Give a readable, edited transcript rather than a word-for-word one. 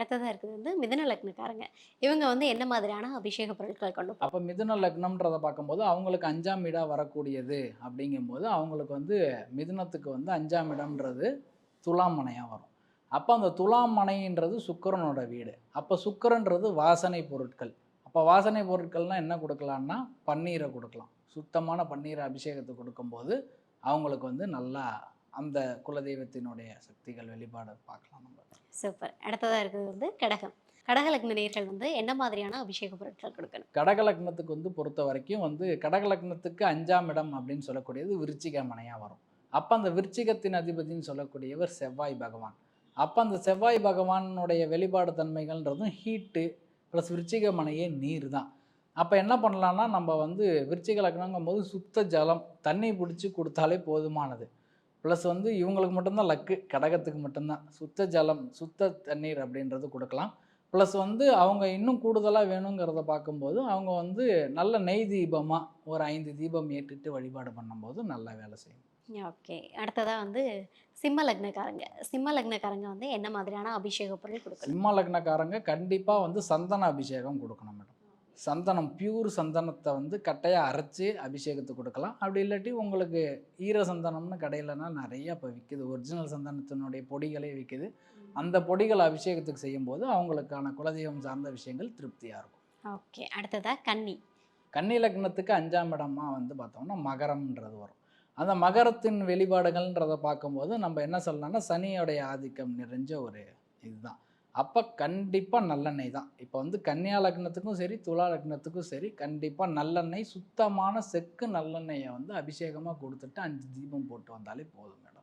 அடுத்ததா இருக்கிறது வந்து மிதுன லக்னக்காரங்க. இவங்க வந்து என்ன மாதிரியான அபிஷேக பொருட்கள் கொண்டு போணும்? அப்ப மிதுன லக்னம்ன்றத பார்க்கும்போது, அவங்களுக்கு 5ஆம் வீடா வரக்கூடியது அப்படிங்கும்போது, அவங்களுக்கு வந்து மிதுனத்துக்கு வந்து 5ஆம் இடம்ன்றது துலாம் மனையா வரும். அப்ப அந்த துலாம் மனைன்றது சுக்கிரனோட வீடு. அப்ப சுக்கிரன்றது வாசனை பொருட்கள். அப்ப வாசனை பொருட்கள்னா என்ன குடுக்கலான்னா, பன்னீர குடுக்கலாம். சுத்தமான பன்னீர் அபிஷேகத்துக்கு குடுக்கும்போது, அவங்களுக்கு வந்து நல்லா அந்த குலதெய்வத்தினுடைய சக்திகள் வெளிப்பாட பார்க்கலாம் நம்ம. சூப்பர். அடுத்ததா இருக்கிறது வந்து கடகம். கடக லக்ன நேயர்கள் வந்து என்ன மாதிரியான அபிஷேக பொருட்கள் கொடுக்கணும்? கடக லக்னத்துக்கு வந்து பொறுத்தவரைக்கும் வந்து கடக லக்னத்துக்கு 5ஆம் இடம் அப்படின்னு சொல்லக்கூடியது விருச்சிக மனையா வரும். அப்ப அந்த விருச்சிகத்தின் அதிபதின்னு சொல்லக்கூடியவர் செவ்வாய் பகவான். அப்ப அந்த செவ்வாய் பகவானுடைய வெளிப்பாடு தன்மைகள்ன்றதும் ஹீட்டு ப்ளஸ் விருச்சிக மனையே நீர் தான். அப்ப என்ன பண்ணலான்னா, நம்ம வந்து விருச்சிக லக்னங்கும்போது சுத்த ஜலம், தண்ணி புடிச்சு குடுத்தாலே போதுமானது. ப்ளஸ் வந்து இவங்களுக்கு மட்டும் தான் லக்கு. கடகத்துக்கு மட்டும் தான். சுத்த ஜலம், சுத்த தண்ணீர் அப்படின்றது குடுக்கலாம். ப்ளஸ் வந்து அவங்க இன்னும் கூடுதலா வேணுங்கிறத பார்க்கும்போது, அவங்க வந்து நல்ல நெய் தீபமா ஒரு 5 தீபம் ஏற்றிட்டு வழிபாடு பண்ணும்போது நல்லா வேலை செய்யும். ஓகே. அடுத்ததா வந்து சிம்ம லக்னக்காரங்க. சிம்ம லக்னக்காரங்க வந்து என்ன மாதிரியான அபிஷேக பொருள் குடுக்கணும்? சிம்ம லக்னக்காரங்க கண்டிப்பா வந்து சந்தன அபிஷேகம் குடுக்கணும் மேடம். சந்தனம் பியூர் சந்தனத்த வந்து கட்டையா அரைச்சு அபிஷேகத்துக்கு குடுக்கலாம். அப்படி இல்லாட்டி உங்களுக்கு ஈர சந்தனம்னு கடையிலலாம் நெறைய இப்ப விக்குது. ஒரிஜினல் சந்தனத்தினுடைய பொடிகளே விக்குது. அந்த பொடிகள அபிஷேகத்துக்கு செய்யும்போது அவங்களுக்கான குலதெய்வம் சார்ந்த விஷயங்கள் திருப்தியா இருக்கும். ஓகே. அடுத்ததா கன்னி. கன்னி லக்னத்துக்கு 5ஆம் இடமா வந்து பார்த்தோம்னா, மகரம்ன்றது வரும். அந்த மகரத்தின் வெளிப்பாடுகள்ன்றத பார்க்கும்போது, நம்ம என்ன சொல்லலாம்னா, சனியோடைய ஆதிக்கம் நிறைஞ்ச ஒரு இதுதான். அப்ப கண்டிப்பா நல்லெண்ணெய் தான். இப்ப வந்து கன்னியா லக்னத்துக்கும் சரி, துலா லக்னத்துக்கும் சரி, கண்டிப்பா நல்லெண்ணெய், சுத்தமான செக்கு நல்லெண்ணெய வந்து அபிஷேகமா குடுத்துட்டு 5 தீபம் போட்டு வந்தாலே போதும் மேடம்.